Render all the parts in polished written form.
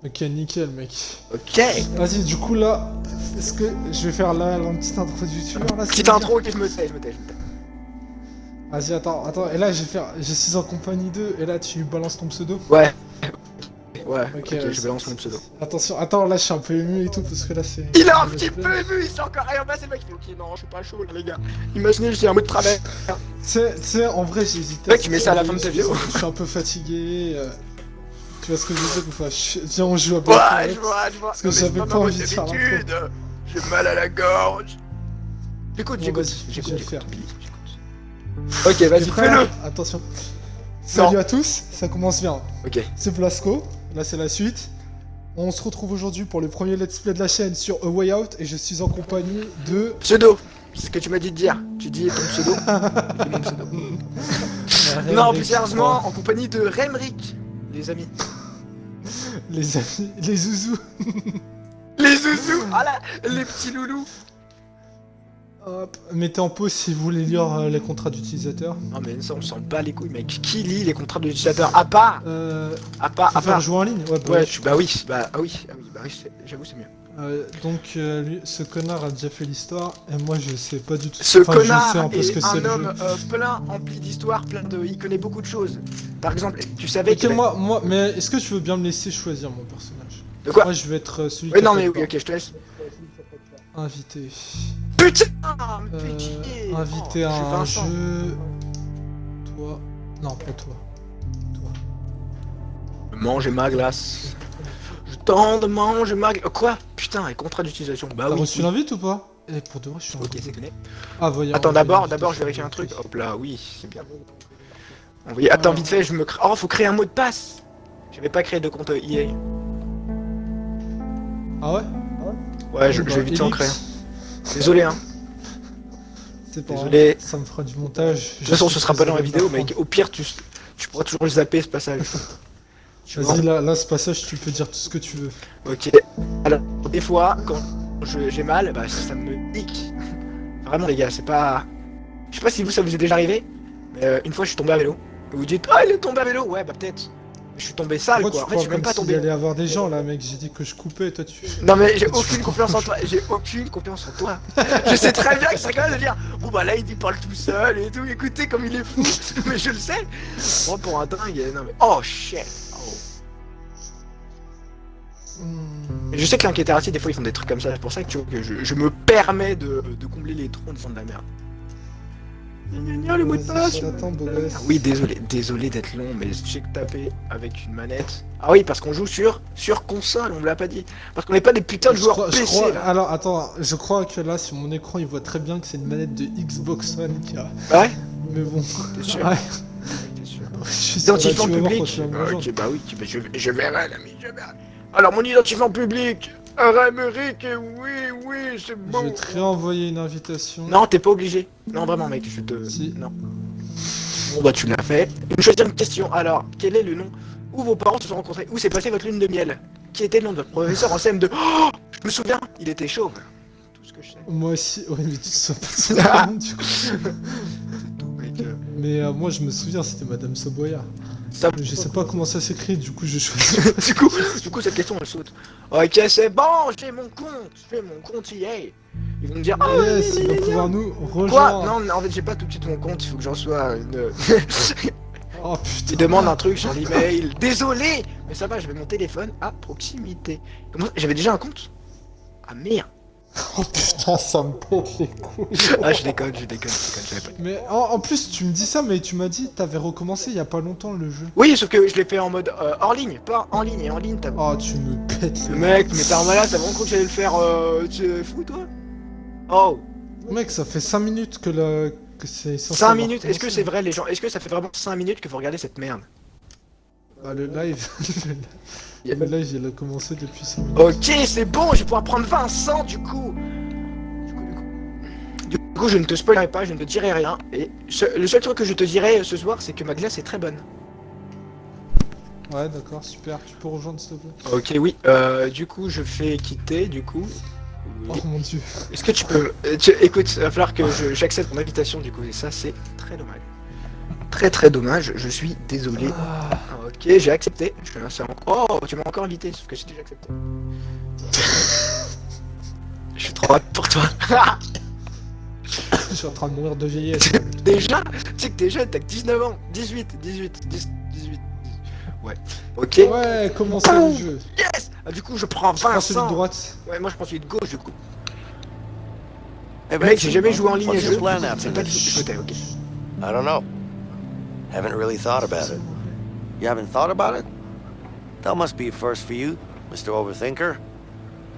Ok, nickel, mec. Ok. Vas-y, du coup, là, est-ce que je vais faire la petite introduction, là, c'est Petite bien. intro, ok, je me tais. Vas-y, attends, et là, je vais faire... Je suis en compagnie d'eux, et là, tu balances ton pseudo. Ouais, Ok, ok, je balance mon pseudo. Attention, attends, là, je suis un peu ému et tout, parce que là, c'est... Il est c'est un le petit let's play. peu ému, il s'est encore rien passé, le mec. Il fait, ok, non, je suis pas chaud, là, les gars. Imaginez, j'ai un mot de travers. Tu sais, en vrai, j'ai hésité Mec, tu mets ça à la fin de ta vidéo. Je suis un peu fatigué, tu vois ce que je veux dire ou pas? Viens, on joue à Ouais, Black je vois. Parce que Non, mais j'avais c'est pas ma envie voix de faire l'intro. d'habitude. J'ai mal à la gorge. J'écoute. Bon, vas-y, je vais le faire. Ok, vas-y, T'es prêt, fais-le. là Attention. Salut à tous, ça commence bien. Ok. C'est Blasco, là c'est la suite. On se retrouve aujourd'hui pour le premier let's play de la chaîne sur A Way Out et je suis en compagnie de... Pseudo. C'est ce que tu m'as dit de dire. Tu dis ton pseudo. Je dis mon pseudo. Non, plus sérieusement, en compagnie de Remric, les amis. Les amis, les zouzous. Les zouzous. Ah là, les petits loulous. Hop, mettez en pause si vous voulez lire les contrats d'utilisateurs. Non mais ça on s'en bat les couilles mec. Qui lit les contrats d'utilisateur à part À part. Jouer en ligne. Ouais, Ouais, ouais. bah oui, j'avoue c'est mieux. Donc ce connard a déjà fait l'histoire et moi je sais pas du tout. Ce Enfin, connard je sais un peu ce que est c'est un le homme jeu. plein, empli d'histoire, il connaît beaucoup de choses. Par exemple, tu savais Ok, qu'il moi, mais est-ce que tu veux bien me laisser choisir mon personnage? De quoi? Moi je vais être celui Oui qui non appelle mais pas. oui, ok, je te laisse. Invité. Putain mais pitié. Invité Oh, à je suis un Vincent. jeu. Toi. Non, pas toi. Toi. Manger ma glace. Je tente de manger ma glace. Quoi? Putain, et contrat d'utilisation. Bah T'as oui. reçu l'invite ou pas? Eh, pour de vrai, je suis en Ok, c'est connu. Ah, voyons. Attends, ok, d'abord, invité, je vérifie un truc. Hop là, oui, c'est bien. Envoyer. Attends, vite fait, je me crée. Oh, faut créer un mot de passe. J'avais pas créé de compte EA. Ah ouais? Ouais, je vais vite en créer. Désolé, hein. C'est pas Désolé. grave, ça me fera du montage. De toute façon, ce sera pas dans la vidéo, mec. Au pire, tu pourras toujours le zapper ce passage. Tu vois. Vas-y, là, ce passage, tu peux dire tout ce que tu veux. Ok. Alors, des fois, quand j'ai mal, bah ça me nique. Vraiment, les gars, c'est pas. Je sais pas si ça vous est déjà arrivé, mais une fois, je suis tombé à vélo. Vous dites, ah, il est tombé à vélo. Ouais, bah peut-être. Je suis tombé sale, Pourquoi quoi. En tu fait, je suis crois même comme pas s'il tombé. allait avoir des gens, là, mec? J'ai dit que je coupais, toi, tu... Non mais j'ai Toi, tu aucune fais confiance en ton toi, j'ai aucune confiance en toi. Je sais très bien que ça quand même de dire bon bah là il parle tout seul et tout, écoutez comme il est fou, mais je le sais. Moi pour un dingue, non mais oh shit. Oh. Mais je sais que l'enquêteur des fois ils font des trucs comme ça, c'est pour ça que tu vois que je me permets de combler les trous en disant de la merde. Le mot de passe. J'attends, beau gosse. Oui désolé d'être long, mais j'ai que tapé avec une manette. Ah oui parce qu'on joue sur console, on me l'a pas dit. Parce qu'on n'est pas des putains de joueurs Je PC crois... là. Alors, attends, je crois que là, sur mon écran, il voit très bien que c'est une manette de Xbox One qui a... Ouais. Mais bon... T'es sûr? Ouais. T'es sûr? Je suis sûr, là, tu Identifiant vas voir quand public. tu vas me rejoindre. Ok, bah oui, je verrai, l'ami, je verrai. Alors, mon identifiant public, Ramerick, oui, c'est Je bon. vais te réenvoyer une invitation. Non, t'es pas obligé. Non, vraiment, mec, je te. Si. Non. Bon, bah, tu l'as fait. Je vais choisir une question. Alors, quel est le nom où vos parents se sont rencontrés? Où s'est passée votre lune de miel? Qui était le nom de votre professeur en CM2? Oh, je me souviens, il était chauve. Tout ce que je sais. Moi aussi, ouais, mais tu sais pas son nom, du coup. C'est tout, mec. Mais moi, je me souviens, c'était Madame Soboya. Ça... Je sais pas comment ça s'écrit, du coup, je choisis. du coup, cette question, elle saute. Ok, c'est bon, j'ai mon compte EA. Ils vont me dire, oh, Yes, il va pouvoir nous quoi? rejoindre. Non, en fait, j'ai pas tout de suite mon compte, il faut que j'en sois une... Oh putain. Il demande un truc sur l'email. Désolé, mais ça va, j'avais mon téléphone à proximité. Comment... J'avais déjà un compte? Ah merde. Oh putain, ça me pète les couilles. Ah, je déconne, j'avais pas. Mais en plus, tu me dis ça, mais tu m'as dit t'avais recommencé il y a pas longtemps le jeu. Oui, sauf que je l'ai fait en mode hors ligne, pas en ligne. Et en ligne, t'as... Oh, tu me pètes. Mec, mais t'es un malade, t'as vraiment cru que j'allais le faire, tu es fou, toi? Oh. Mec, ça fait 5 minutes que c'est censé 5 avoir minutes, est-ce que commencé. c'est vrai les gens? Est-ce que ça fait vraiment 5 minutes que vous regardez cette merde? Bah, le live. Le live, il a commencé depuis 5 minutes. Ok, c'est bon, je vais pouvoir prendre Vincent du coup. Du coup, je ne te spoilerai pas, je ne te dirai rien. Et le seul truc que je te dirai ce soir, c'est que ma glace est très bonne. Ouais, d'accord, super. Tu peux rejoindre s'il te plaît. Ok, oui. Du coup, je fais quitter, du coup. Oh mon dieu. Est-ce que tu peux... écoute, il va falloir que j'accepte ton invitation, du coup. Et ça, c'est très dommage. très très dommage, je suis désolé. Ah. Ok, j'ai accepté. Oh, tu m'as encore invité, sauf que j'ai déjà accepté. Je suis trop rapide pour toi. Je suis en train de mourir de vieillesse. Déjà, tu sais que t'es jeune, t'as que 19 ans. 18. Ouais. Ok. Ouais, comment c'est le jeu? Yes. Ah, du coup, je prends Tu prends 20 celui de droite. Ouais, moi je prends celui de gauche du coup. Hey, Mec, j'ai Vincent, jamais joué en ligne à what's jeu. your plan after C'est pas du tout this? ce que je ok. I don't know. Haven't really thought about it. You haven't thought about it? That must be a first for you, Mr. Overthinker.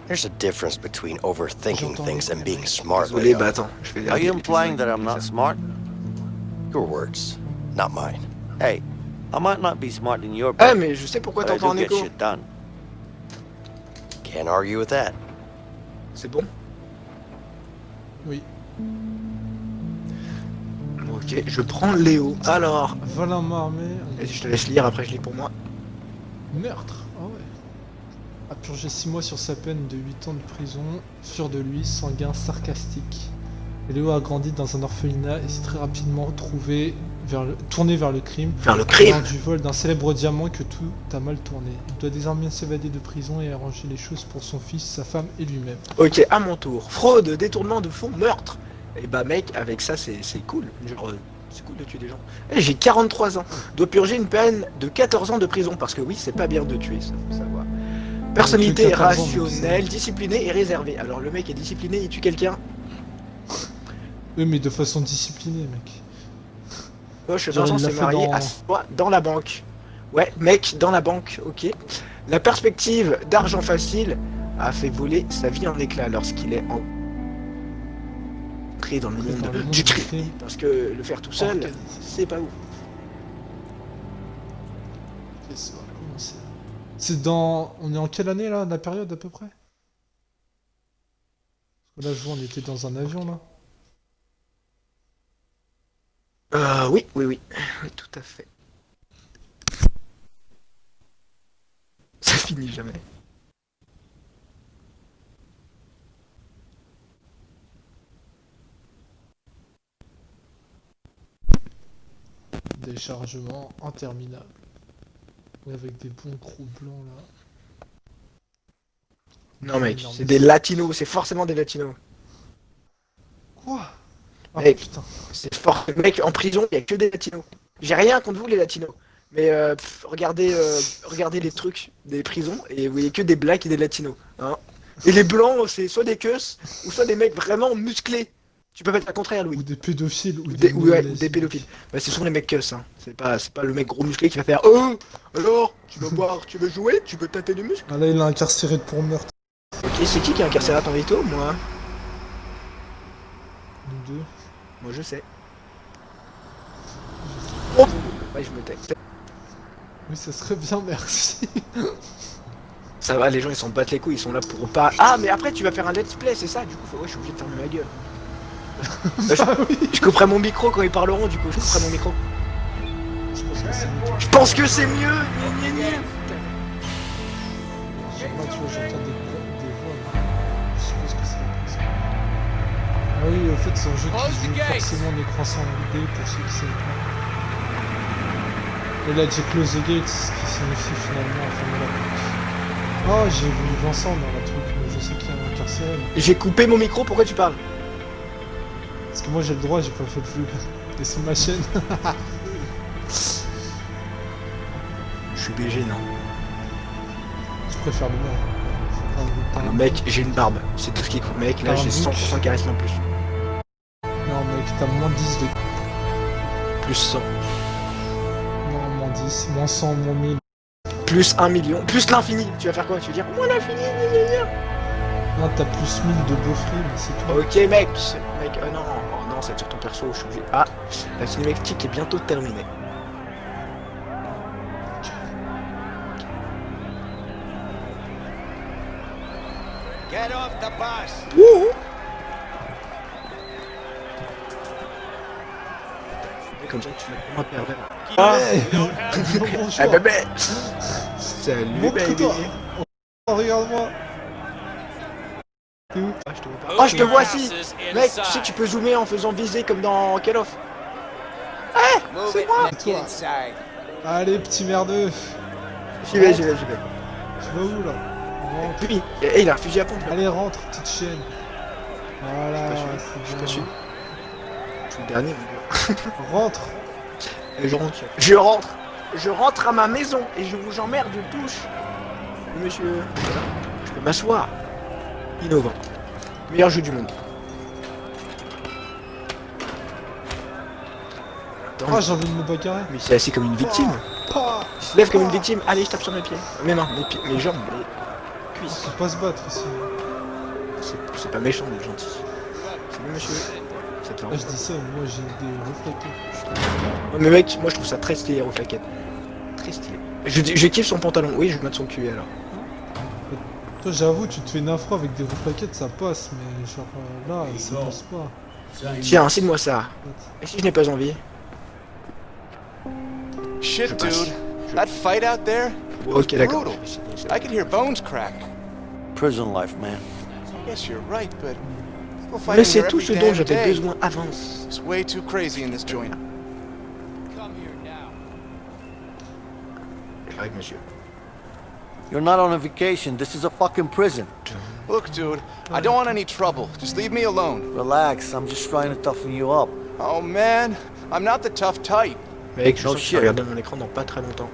There's a difference between overthinking things and being smart. Désolé, Leo. bah attends, je fais des Are you implying that I'm not smart? Your words, not mine. Hey, I might not be smart in your Ah, book, mais je sais pourquoi but I t'entends do un get écho. shit done. Can't argue with that. C'est bon? Oui. Ok, je prends Léo. Alors, Vol à main armée. vas-y, je te laisse lire, après je lis pour moi. Meurtre. Ah ouais. A purgé 6 mois sur sa peine de 8 ans de prison, sûr de lui, sanguin, sarcastique. Et Léo a grandi dans un orphelinat et s'est très rapidement tourné vers le crime. Vers le crime. Lors du vol d'un célèbre diamant que tout a mal tourné. Il doit désormais s'évader de prison et arranger les choses pour son fils, sa femme et lui-même. Ok, à mon tour. Fraude, détournement de fonds, meurtre. Et bah mec, avec ça c'est cool. Genre, c'est cool de tuer des gens. Eh, j'ai 43 ans. Dois purger une peine de 14 ans de prison. Parce que oui, c'est pas bien de tuer, ça faut savoir. Personnalité Que 14 ans, rationnelle, disciplinée et réservée. Alors le mec est discipliné, il tue quelqu'un. Oui, mais de façon disciplinée, mec. Poche, Genre, Vincent il l'a s'est fait marié dans- à soi dans la banque. Ouais, mec, dans la banque, ok. La perspective d'argent facile a fait voler sa vie en éclats lorsqu'il est entré dans le monde Dans le monde du du crime. crime. Parce que le faire tout seul, Organisé. c'est pas ouf. Ok, ça va commencer. C'est dans... On est en quelle année, là, la période, à peu près? Parce que là, je vois, on était dans un avion, là. Oui, oui, tout à fait. Ça finit jamais. Déchargement interminable. Ouais, avec des bons gros blancs, là. Non mec, Énorme. c'est des latinos, c'est forcément des latinos. Quoi? Ah, Mec. putain. C'est fort. Mec, en prison, il y a que des latinos. J'ai rien contre vous les latinos. Mais regardez les trucs des prisons et vous voyez que des blacks et des latinos. Hein. Et les blancs, c'est soit des queus ou soit des mecs vraiment musclés. Tu peux mettre le contraire, Louis. Ou des pédophiles, ou Ou des... des, ouais, ou néo-nazis. des pédophiles. Bah, c'est souvent les mecs queus, hein. C'est pas le mec gros musclé qui va faire Oh alors, tu veux boire, tu veux jouer, tu veux tâter du muscle. Ah, là, il est incarcéré pour meurtre. Ok, c'est qui est incarcéré à Paris-Tôt? Moi. Nous deux. Moi je sais. Oh ouais, je me tais. Oui, ça serait bien, merci. Ça va, les gens ils s'en battent les couilles, ils sont là pour pas. Ah, mais après tu vas faire un let's play, c'est ça? Du coup, ouais, je suis obligé de fermer ma gueule. Ah oui. Je couperai mon micro quand ils parleront, du coup, je couperai mon micro. Je pense que c'est mieux. Je pense que c'est mieux! Gna, gna, gna. Là, tu vois, j'entends des voix, mais je suppose que c'est pas ça. Ah oui, au fait, c'est un jeu qui joue forcément en écran sans idée pour ceux qui savent pas. Et là, j'ai close the gates, ce qui signifie finalement fermer la porte. Oh, j'ai vu Vincent dans la truc, mais je sais qu'il y a un incarcéré. J'ai coupé mon micro, pourquoi tu parles? Parce que moi, j'ai le droit, j'ai pas fait de flux. Et c'est ma chaîne. Je suis BG, non? Je préfère le mien. Mec, j'ai une barbe, c'est tout ce qui compte. Mec, là T'as un j'ai bouc. 100% charisme en plus. Non, mec, t'as moins 10 de... Plus 100. Non, moins 10, moins 100, moins 1000. Plus 1 million. Plus l'infini. Tu vas faire quoi? Tu vas dire moi l'infini, gna, gna, gna. Non, t'as plus 1000 de beaux fruits, mais c'est tout. Ok mec, mec, non, oh non, c'est sur ton perso, je suis obligé. Ah, la cinématique est bientôt terminée. Get off the bus! Wouhou. Et comme ça, tu vas pas perdre. Ah, Hey ah Bonjour. bébé. Salut baby. Montre-toi. Oh, regarde-moi. T'es où? Ah, je te vois pas. Oh, je te vois si. Mec, tu sais que tu peux zoomer en faisant viser comme dans Call of. Move c'est it, moi. let's get inside. Allez, petit merdeux. J'y vais. Tu vas où là? Rentre. Puis, il a un fusil à pompe là. Allez, rentre, petite chienne. Voilà, Je suis c'est pas bien. sûr. Je suis le dernier, mon gars. Rentre. Et je rentre à ma maison et je vous emmerde tous. Monsieur, voilà. Je peux m'asseoir. Innovant. Meilleur jeu du monde. Attends, Ah, j'ai envie de me bagarrer. mais il s'est assis comme une victime. Pas. Il se lève comme une victime. Allez, je tape sur mes pieds. Mes mains, mes pieds, mes jambes, mes cuisses. Faut pas se battre ici. C'est pas méchant d'être gentil. Salut monsieur. Ça te va. Là, je dis ça, moi j'ai des refléteurs. Ouais, mais mec, moi je trouve ça très stylé, Hero Flaquette. Très stylé. Je kiffe son pantalon. Oui, je vais mettre son cul alors. Toi, j'avoue, tu te fais une afro avec des refléteurs, ça passe, mais genre là, ça passe pas. Tiens, cite-moi ça. Et si je n'ai pas envie? Shit, Je passe. dude. That fight out there? Ok, d'accord. Brutal. I could hear bones crack. Prison life, man. I guess you're right, but people Mais fighting c'est here tout every ce dont damn j'avais day. besoin avance. It's way too crazy in this joint. J'arrive, monsieur. You're not on a vacation. This is a fucking prison. Look, dude, I don't want any trouble. Just leave me alone. Relax. I'm just trying to toughen you up. Oh, man. I'm not the tough type. Mec, je No sens que tu shit. vas regarder mon écran dans pas très longtemps.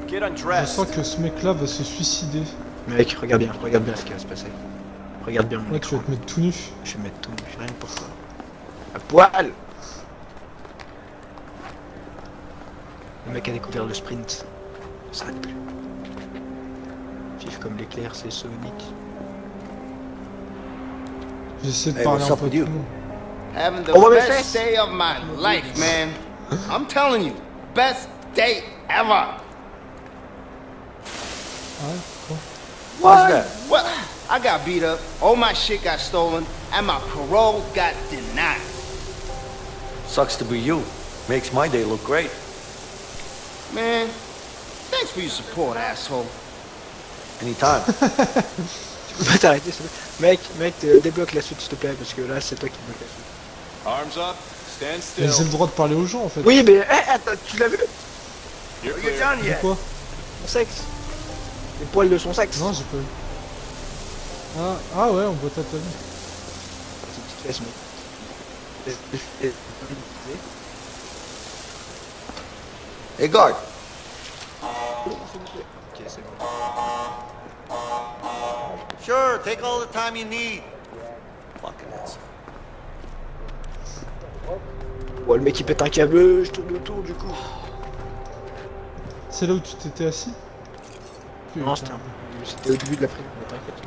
Get Je undressed. sens que ce mec là va se suicider. Mec, regarde bien ce qui va se passer. Regarde bien mon Là, tu écran. vas te mettre tout nu. Je vais mettre tout, rien que pour toi. À poil. Le mec a découvert le sprint. Ça s'arrête plus. Vif comme l'éclair, c'est Sonic. J'essaie de Hey, parler what's un up peu with de you? tout le monde. Having the Oh, what best face? day of my life, man. I'm telling you, best day ever. Ah ouais, quoi? What's that? Well, I got beat up, all my shit got stolen, and my parole got denied. Sucks to be you. Makes my day look great. Man, thanks for your support, asshole. Anytime. Tu peux pas t'arrêter, s'il te plaît. Mec, débloque la suite, s'il te plaît, parce que là, c'est toi qui débloque la suite. Arms up. Stand Mais j'ai still. le droit de parler aux gens en fait. Oui, mais attends, tu l'as vu? You're You clear. done De yet? quoi? Son sexe. Les poils de son sexe. Non, j'ai pas vu. Ah ouais, on voit ta tenue. C'est une petite fesse, mec. Hey, guard. Ok, c'est bon. Sure, take all the time you need. Fucking ass. Ouais, le mec il pète un câble, je tourne autour du coup. C'est là où tu t'étais assis? Non, c'était au début de la prison, mais t'inquiète.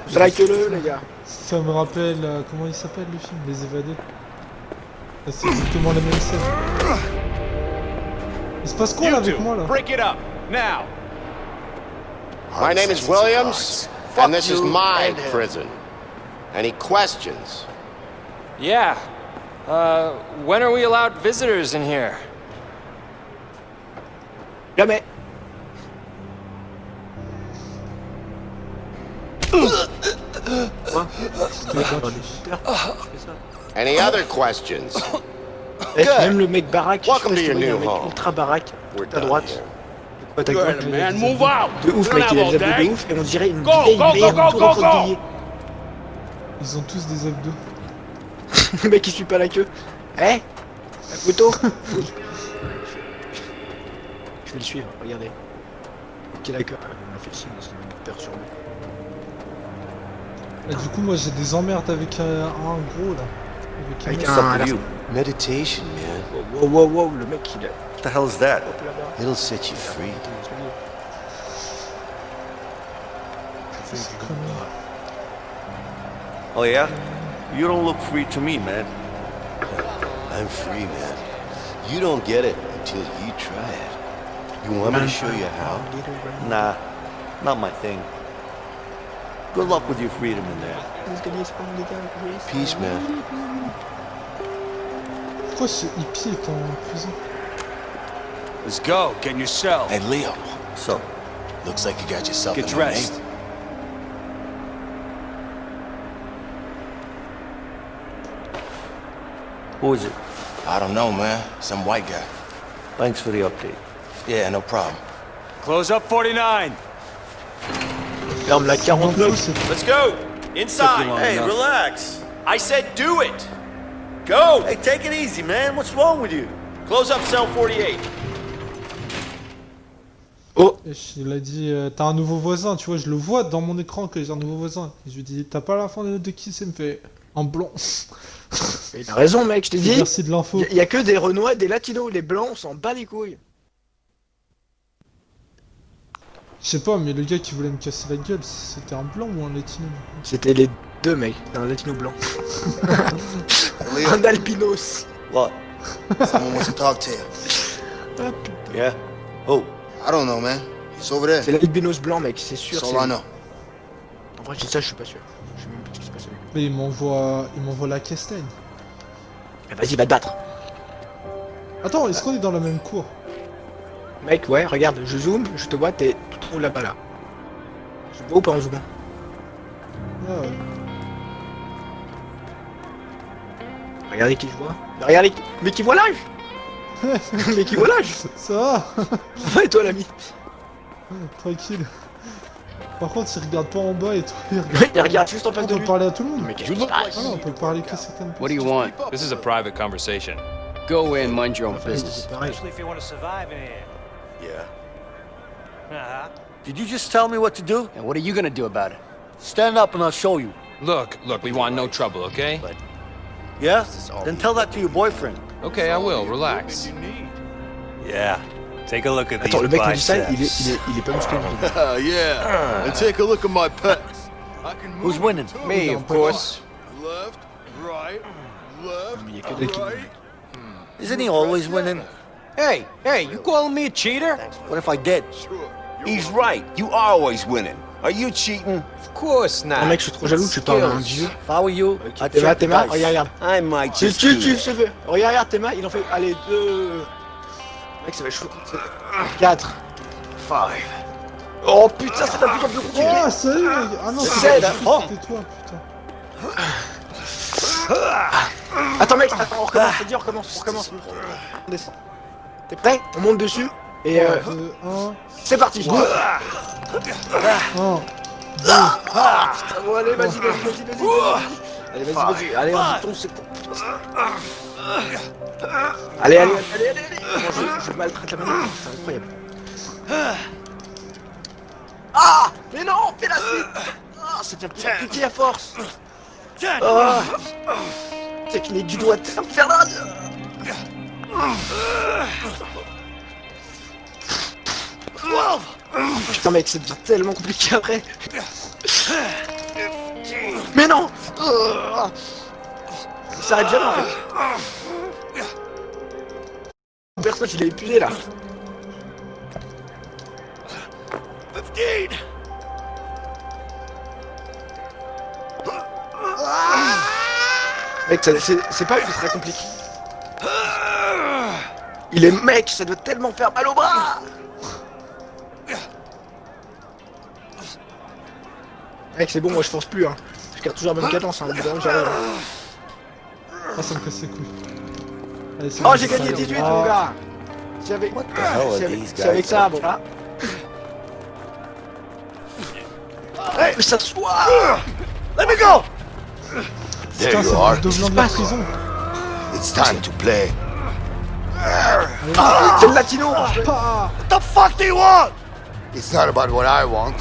Strike-le, les gars. Ça me rappelle, comment il s'appelle le film? Les Évadés. Là, c'est exactement la même scène. Il se passe quoi là avec moi là? break it up. Now. My name is Williams, and this is my prison. Any questions? Yeah. When are we allowed visitors in here? Jamais. Quoi? Any other questions? Mec, même le mec baraque, Welcome je sais to pas si your tu vois, new il y a un mec home. ultra baraque, We're tout à done droite. here. De quoi, ta gueule, Man, move out! de ouf, mec, il a des abdos de ouf, et on dirait une vieille go, merde go, tout go, recroquevillée. Ils ont tous des abdos. Le mec il suit pas la queue. Eh? Un couteau? Je vais le suivre, regardez. Ok, d'accord. On a fait le signe, ça me perturbe. Et du coup, moi j'ai des emmerdes avec un gros là. Avec Avec un... What's up un. with you? Meditation, man. Wow, wow, wow, le mec il est. What the hell is that? Hop là-bas. It'll set you free. Je fais du Oh yeah? You don't look free to me, man. I'm free, man. You don't get it until you try it. You want me to show you how? Nah, not my thing. Good luck with your freedom in there. Peace, man. Pourquoi ce hippie est en prison? Let's go. Get in your cell. Hey, Leo. So, Looks like you got yourself Get a new dressed. name. Who is it? I don't know, man. Some white guy. Thanks for the update. Yeah, no problem. Close up 49. Ferme la 49. C'est- Let's go. Inside. Hey, relax. I said do it. Go. Hey, take it easy, man. What's wrong with you? Close up cell 48. Oh, Il a dit t'as un nouveau voisin, tu vois, je le vois dans mon écran que j'ai un nouveau voisin. Et je lui dis t'as pas la fin de qui c'est, me fait en blanc. il a raison, mec, je t'ai dit. Merci de l'info. Il y a que des Renois, des Latinos, les Blancs, on s'en bat les couilles. Je sais pas, mais le gars qui voulait me casser la gueule, c'était un blanc ou un latino? C'était les deux, mec. Un Latino blanc. Leo, Un albinos. What? someone wants to talk to you. Ah, putain. Yeah? Oh, I don't know, man. He's over there. C'est l'albinos blanc, mec, c'est sûr. That's c'est- all I know. En vrai, ça, je suis pas sûr. Je sais même pas ce qui se passe avec lui. Mais il m'envoie la castagne. Ah, vas-y, va te battre. Attends, est-ce qu'on est dans la même cour? Mec, ouais, regarde, je zoome, je te vois, t'es tout en haut là-bas là. Je te vois ou pas en zoomant? Ah ouais. Regardez qui je vois. Mais regardez qui... Mais qui voit l'âge. Mais qui voit l'âge. Ça va. Ouais, toi l'ami. Tranquille. Par contre, il regarde pas en bas et tout. Il regarde, Il regarde juste en face on de peut lui. parler à tout le monde. Mais qu'est-ce qui se passe? Ah non, on peut parler que certaines personnes. What do you want? This is a private conversation. Go in, mind your own C'est business. pareil. if you want to survive in here. yeah. Uh-huh. Did you just tell me what to do? And what are you gonna do about it? Stand up and I'll show you. Look, we want no trouble, okay? Yeah? Then tell that to your boyfriend. Okay, I will. Relax. Yeah. Take a look at Attends, le these mec me dit ça, biceps. il est pas musclé. Yeah. And take a look at my pecs. I can move Who's winning? too. Me, of course. Left, right, left, Il y a que des qui- right. Isn't he always winning? Hey, you calling me a cheater? What if I did? Sure. He's right. You are always winning. Are you cheating? Of course not. Non, mec, je suis trop jaloux, tu parles à un vieux. If I were you, I'd Théma, check the Théma, dice. regarde. I might Tu, just tu, do tu, that. se fait. Regarde, Théma, il en fait. Allez, 2. Mec, ça va être chaud. 4. 5. Oh putain, c'est de plus en plus compliqué. Oh, salut mec. Ah non, C'est là. Oh. c'était toi, putain. Attends, mec, attends, on recommence, c'est dit, on recommence. On descend. T'es prêt? On monte dessus. Et 2, 1, c'est parti. 1. Bon, allez, vas-y. Allez, vas-y. Allez, vas-y, fonce, c'est bon. Allez. Bon, je maltraite la manette, c'est incroyable. Ah! Mais non! Fais la suite! Ah, c'était plus compliqué à force! Ah! Technique du doigt infernal! Putain mec, ça devient tellement compliqué après! Mais non! Il s'arrête jamais en fait! Personne, il est épuisé là! 15! Mec, c'est pas ultra compliqué. Il est mec, ça doit tellement faire mal au bras. Mec, c'est bon, moi je force plus. Hein. Je garde toujours la même cadence. Hein. Évidemment, j'arrive. Ah, ça me casse les couilles. Allez, c'est Oh, bon, j'ai c'est gagné ça. 18, Ah. mon gars. C'est avec, What the hell are c'est avec, these c'est avec guys ça, up bon to? là. Hey, mais ça se voit. Let me go! There Putain, you c'est are. le devenant de la prison. It's time to play. C'est le latino. Ah. What the fuck do you want? It's not about what I want.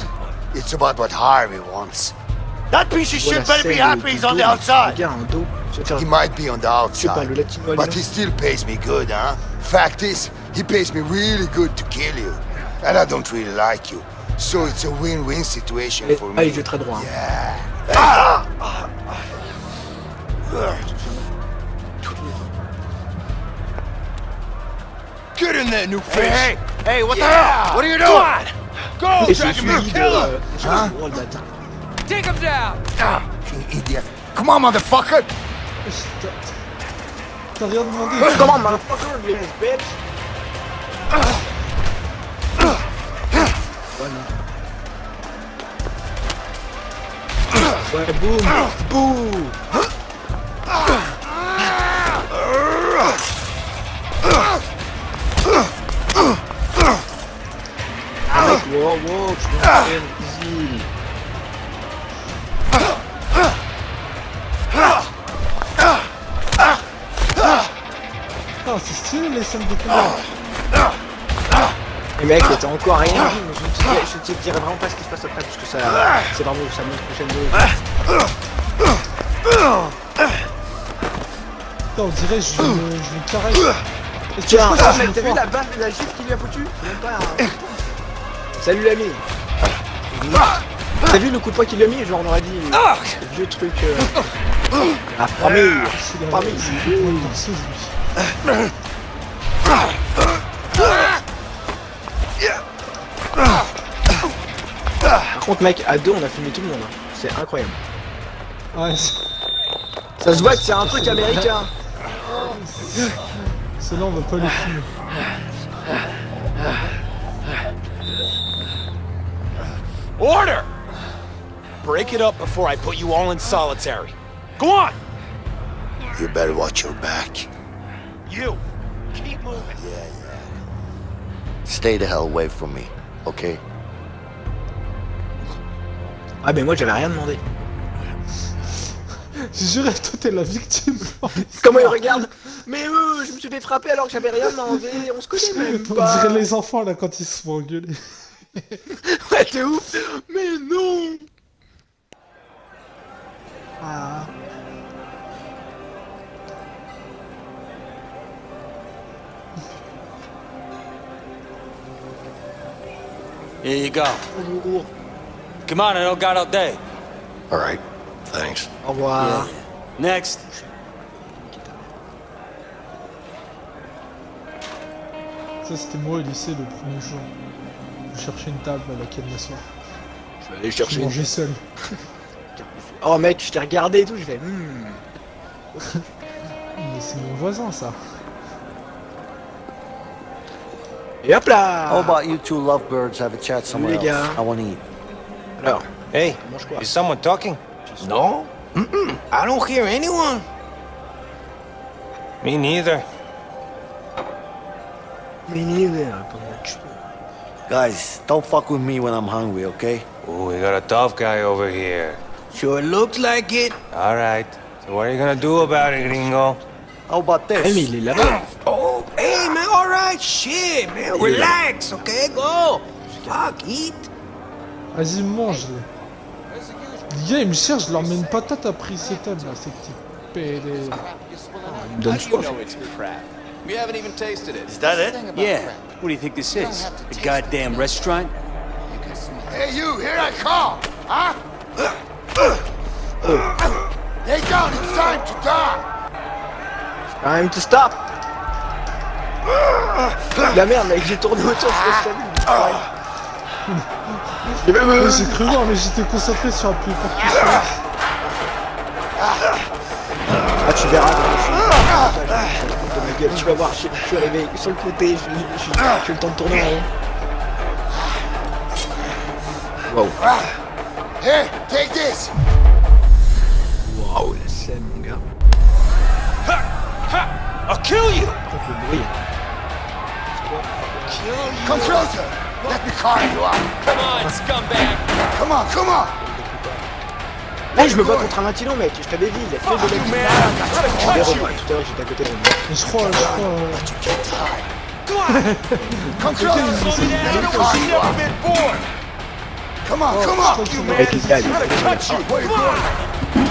It's about what Harvey wants. That piece of Voilà, shit better be c'est happy le he's on the dos, outside. Le gars, un dos. Je vais faire He might be on the je sais pas, outside, le latino but he albinos. still pays me good, huh? Fact is, he pays me really good to kill you. And I don't really like you. So it's a win-win situation for Ah, il me. joue très droit. Hein. Get in there, new fish. Hey, what the hell? What are you doing? Go, Et c'est Dragon suivi de... Kill him. je sais pas, le bâtard. Take him down! You idiot. Come on, motherfucker! T'as rien demandé. Come on, motherfucker, yes, bitch. Ouais, boum, boum. Ah mec, wow, je suis bien easy. Ah, c'est stylé les scènes de combat. Et mec, t'as encore rien dit, mais je te dirai vraiment pas ce qui se passe après, parce que ça, c'est vraiment ça montre prochaine vidéo. Putain, on dirait je me caresse. Tiens, ah, mec, t'as vu la baffe et la gifle qu'il lui a foutu? C'est même pas un... Salut l'ami. T'as vu le coup de poing qu'il lui a mis? Genre on aurait dit le vieux truc... Ah, famille. Par contre mec, à deux on a filmé tout le monde, hein. C'est incroyable. Ouais, Ça se voit que c'est un truc américain. ceux-là on va pas les filmer. Order! Break it up before I put you all in solitary. Go on! You better watch your back. You! Keep moving. Stay the hell away from me, okay? Ah mais moi j'avais rien demandé. Je jure, toi t'es la victime. Comment il regarde? Mais je me suis fait frapper alors que j'avais rien demandé, on se connaît même On pas. dirait les enfants là quand ils se font engueuler. Ouais t'es ouf. Mais non. Ah. Here you go. Bonjour. Come on, I don't got all day. All right, thanks. Au revoir. Next. Ça c'était moi au lycée le premier jour. Je cherchais une table à laquelle m'asseoir. Je vais aller Je chercher. mangeais seul. Oh mec, je t'ai regardé et tout, je fais Mais c'est mon voisin ça. Et hop là. How about you two lovebirds have a chat somewhere les gars. else? I want to eat. Alors, Hey, mange quoi? is someone talking? No? I don't hear anyone. Me neither. Guys, don't fuck with me when I'm hungry, okay? Ooh, we got a tough guy over here. Sure looks like it. All right. So what are you gonna do about it, gringo? How about Eh mais this? il est là-bas. Oh, hey, man, all right, shit, man. Relax, okay? Go. Fuck, eat. Vas-y, mange-les. Les gars, ils me cherchent, je leur mets une patate après ces tables là, ces petits pédés. Il me donne soif. We haven't even tasted it. Is that it? Yeah. What do you think this is? A goddamn restaurant? Hey, you, here I come! Huh? Lay down, it's time to die! Time to stop. La merde mec, j'ai tourné autour, je l'ai Mais j'ai cru voir, mais j'étais concentré sur la percussion. Ah tu verras, de ma gueule, tu vas voir, je suis arrivé sur le côté, j'ai eu le temps de tourner en rond. Wow. Here, take this! Wow, la scène mon gars. I'll kill you. Par contre le bruit. Come closer! Let me carry you out! Come on, scumbag! Come on, come on! Là je me bats contre un matilon mec, je t'avais dit, il a fait de mec. Tout à l'heure j'étais à côté de lui. Mais je crois. Come closer! Let me carry you out! Come on, come on! Mec il gagne.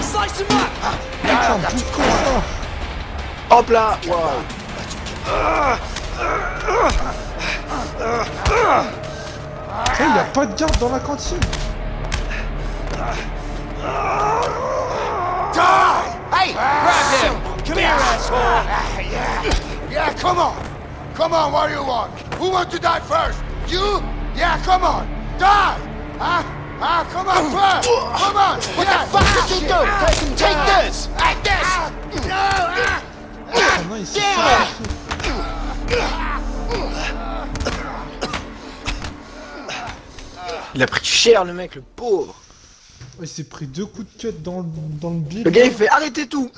Slice him up! Putain, plus de con ça. Hop là. Wow. Hey, y a pas de garde dans la cantine. Die! Hey, grab him. Come here, asshole. Yeah, come on! Come on, what do you want? Who wants to die first? You? Yeah, come on! Die! Huh? Huh? Come on, first! Come on! What the fuck did you do? Take this! Like this! No! Ah non, il s'est fait. Il a pris cher le mec, le pauvre. Il s'est pris 2 coups de cut dans le bide. Le gars il fait arrêtez tout.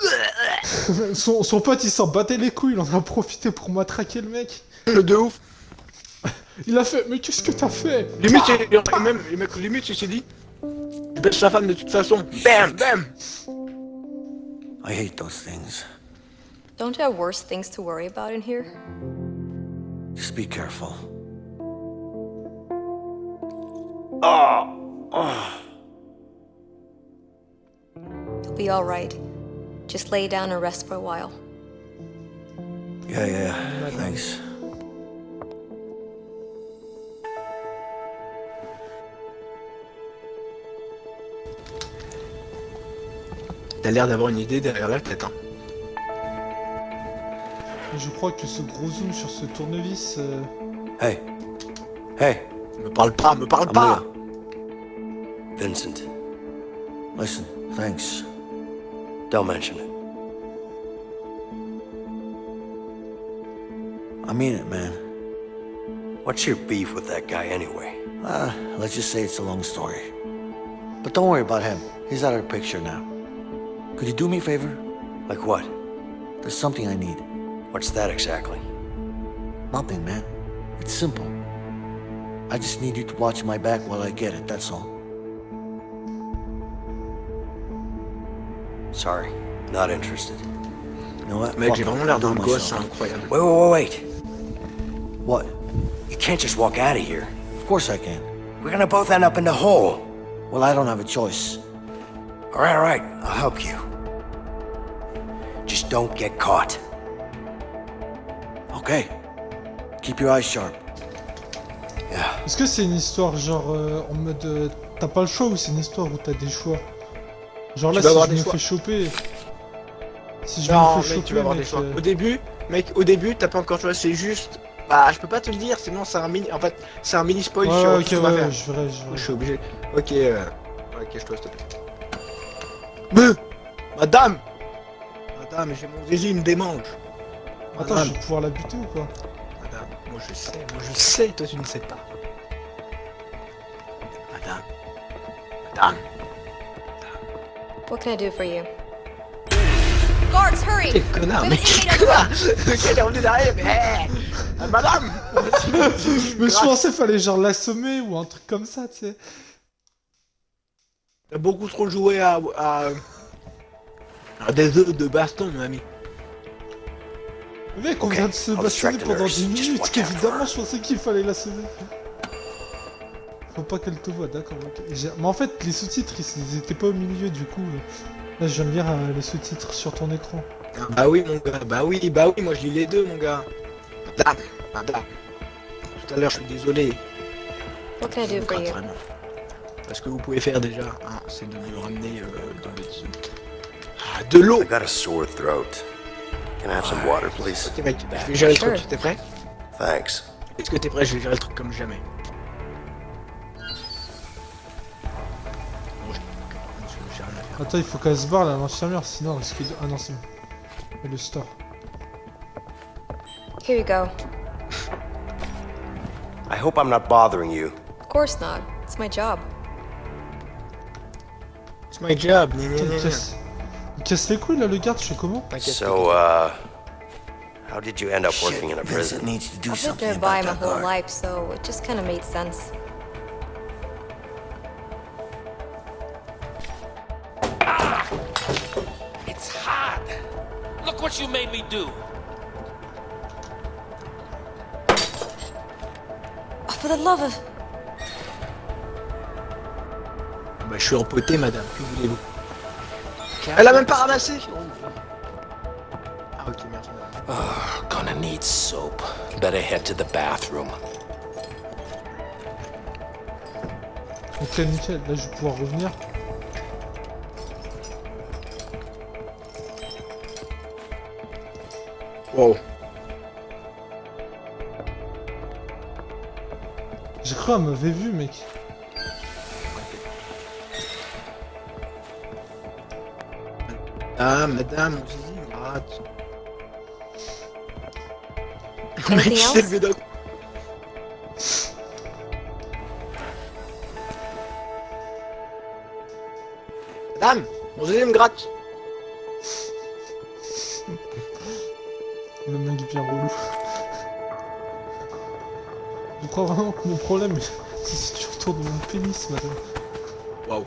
son pote il s'en battait les couilles, il en a profité pour matraquer le mec. Le de ouf. Il a fait, mais qu'est-ce que t'as fait? Limite, même, le mec, limite, il s'est dit, je baisse sa femme de toute façon. Bam, bam. I hate those things. Don't you have worse things to worry about in here? Just be careful. You'll be alright. Just lay down and rest for a while. Yeah, thanks. T'as l'air d'avoir une idée derrière la tête, hein. Je crois que ce gros zoom sur ce tournevis... Hey. Hey. Me parle pas, me parle I'm pas. Leo. Vincent. Listen, thanks. Don't mention it. I mean it, man. What's your beef with that guy anyway? Let's just say it's a long story. But don't worry about him. He's out of the picture now. Could you do me a favor? Like what? There's something I need. What's that exactly? Nothing, man. It's simple. I just need you to watch my back while I get it, that's all. Sorry, not interested. You know what? Mec, j'ai Fuck it. vraiment l'air I'll do d'un it gosse, c'est myself. incroyable. Wait. What? You can't just walk out of here. Of course I can. We're gonna both end up in the hole. Well, I don't have a choice. All right. I'll help you. Just don't get caught. Okay. Keep your eyes sharp. Yeah. Est-ce que c'est une histoire genre en mode... t'as pas le choix ou c'est une histoire où t'as des choix? Genre là, Tu vas si avoir je des me choix. fais choper... Si je Non, me fais mec, choper, tu vas avoir des mec, choix. Au début, t'as pas encore le choix, c'est juste... Bah, je peux pas te le dire, sinon c'est un mini... En fait, c'est un mini spoil Ouais, sur ok, tout ce qu'on va ouais, faire. je verrai. Je suis obligé. Ok, cache-toi, s'il te plaît. Madame, j'ai mon zizi, il me démange. Attends, Madame, je vais pouvoir la buter ou quoi? madame, moi je sais, toi tu ne sais pas. Madame. What can I do for you? Guards, hurry! Quel connard, mais quel connard. Le gars il est revenu derrière, mais... madame. Mais je pensais qu'il fallait genre l'assommer ou un truc comme ça, tu sais. T'as beaucoup trop joué à des œufs de baston, mon ami. Mec, on vient de se bastonner pendant 10 minutes, qu'évidemment je pensais qu'il fallait l'assommer. Faut pas qu'elle te voie, d'accord, ok. Mais en fait, les sous-titres, ils étaient pas au milieu, du coup... Là, je viens de lire les sous-titres sur ton écran. Bah oui, mon gars, bah oui, moi je lis les deux, mon gars. Madame. Tout à l'heure, je suis désolé. What can I do for you? Vraiment. Parce que vous pouvez faire déjà, hein, c'est de me ramener de l'eau. I got a sore throat. Can I have some water, please? Ok mec, je vais gérer le truc, Sure. t'es prêt? Thanks. Est-ce que t'es prêt? Je vais gérer le truc comme jamais. Bon, je gère rien à faire. Attends, il faut qu'elle se barre, là, l'infirmière, sinon elle risque de... Ah non, c'est bon. Et le store. Here you go. I hope I'm not bothering you. Of course not. It's my job. It's my job, Il casse les couilles, là, le garde, je fais comment? T'inquiète. So, how did you end up working in a Vincent prison? needs to do I've lived something nearby about my that whole guard. life, so it just kind of made sense. It's hot. Look what you made me do. Oh, for the love of... Bah je suis empoté, madame, que voulez-vous? Elle a même pas ramassé. Ah ok, merci madame. Gonna need soap. Better head to the bathroom. Ok, nickel, là, je vais pouvoir revenir. Wow. J'ai cru qu'elle m'avait vu, mec. Ah madame, mon zizi me rate. Anything C'est else? levé d'un coup. Mon deuxième gratte. Le mec est bien relou. Je crois vraiment que mon problème, c'est si tu retournes mon pénis, madame. Waouh.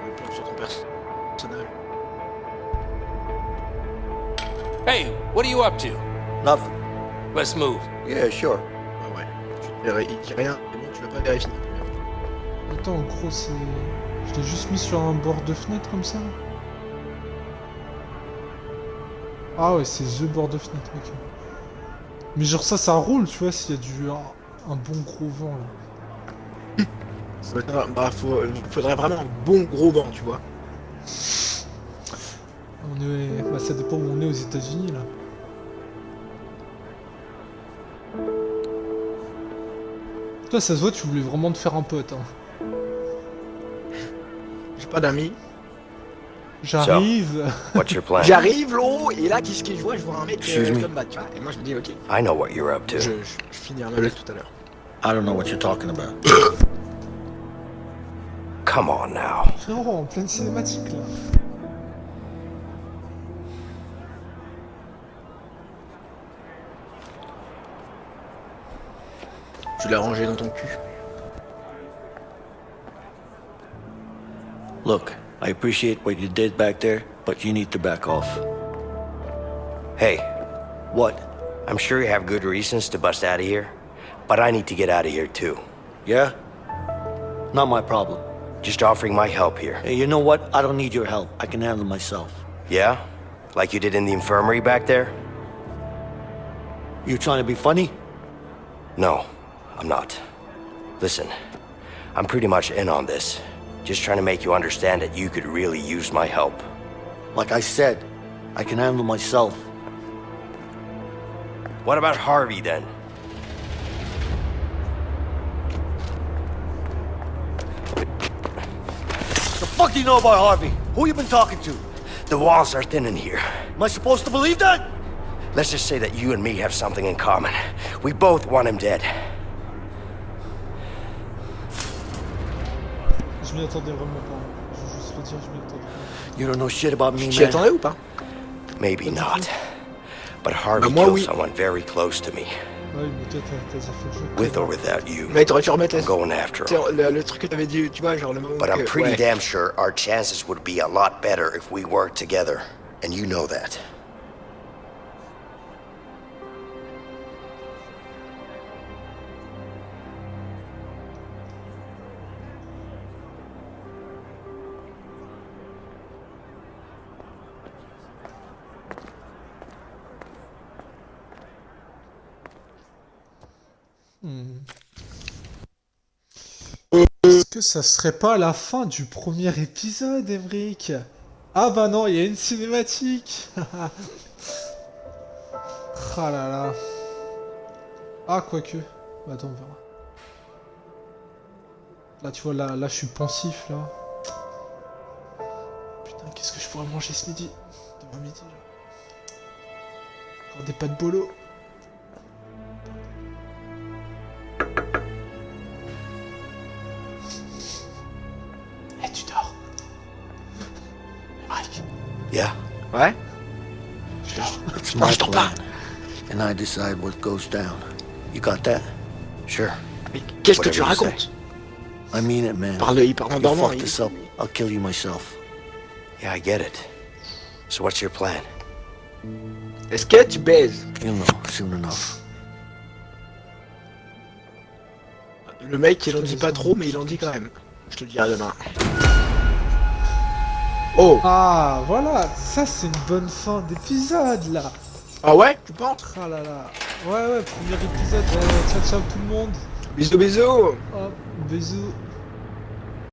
Le plan sur ton personnage. Hey, what are you up to? Nothing. Let's move. Yeah, sure. Ah ouais. Il dit rien. Mais bon, tu vas pas vérifier. Attends, en gros, c'est... Je l'ai juste mis sur un bord de fenêtre comme ça. Ah ouais, c'est the bord de fenêtre, ok. Mais genre ça roule, tu vois, s'il y a un bon gros vent là. Bah, faudrait vraiment un bon gros vent, tu vois. Bah, ça dépend où on est aux États-Unis là. Toi, ça se voit, tu voulais vraiment te faire un pote. Hein. J'ai pas d'amis. J'arrive. What's your plan? J'arrive, l'eau, et là, qu'est-ce que je vois? Je vois un mec Excuse me. comme ça, tu vois. Et moi, je me dis, ok. I know what you're up to. Je finis un meuble tout à l'heure. I don't know what you're talking about. Come on now. Frérot, en pleine cinématique là. Tu l'as rangé dans ton cul. Look, I appreciate what you did back there, but you need to back off. Hey, What? I'm sure you have good reasons to bust out of here, but I need to get out of here too. Yeah? Not my problem. Just offering my help here. Hey, you know what? I don't need your help. I can handle myself. Yeah? Like you did in the infirmary back there? You trying to be funny? No, I'm not. Listen, I'm pretty much in on this. Just trying to make you understand that you could really use my help. Like I said, I can handle myself. What about Harvey then? The fuck do you know about Harvey? Who you been talking to? The walls are thin in here. Am I supposed to believe that? Let's just say that you and me have something in common. We both want him dead. Je m'y attendais vraiment pas. Je veux juste le dire, je m'y attendais pas. You don't know shit about me, Tu t'y man. attendais ou pas? Maybe not. But Harvey moi, killed oui. someone very close to me. Ouais, mais toi, t'as déjà fait le jeu. With or without you. Mais t'aurais dû remettre I'm going after tu sais, him. le truc que t'avais dit, tu vois, genre le moment But I'm que- pretty ouais. damn sure our chances would be a lot better if we worked together. And you know that. Est-ce que ça serait pas la fin du premier épisode, Emric? Ah bah non, il y a une cinématique. Ah là là. Ah, quoique. Bah attends, on verra. Là, tu vois, là je suis pensif, là. Putain, qu'est-ce que je pourrais manger ce midi? Demain midi, là. Encore des pâtes bolo. Eh, tu dors. Mike. Yeah? Ouais? It's Non, my je dors pas. plan. And I decide what goes down. You got that? Sure. Mais qu'est-ce que tu Whatever you racontes? I mean it, man. Il parle en You dormant. fuck this up, I'll kill you myself. Yeah, I get it. So what's your plan? Est-ce que tu baises? You'll know soon enough. Le mec, il en dit pas trop, mais il en dit quand même. Je te le dirai demain. Oh! Ah, voilà, ça c'est une bonne fin d'épisode là. Ah ouais? Tu penses? Ah là là. Ouais, premier épisode. Ciao, ciao tout le monde. Bisous, bisous! Hop, bisous.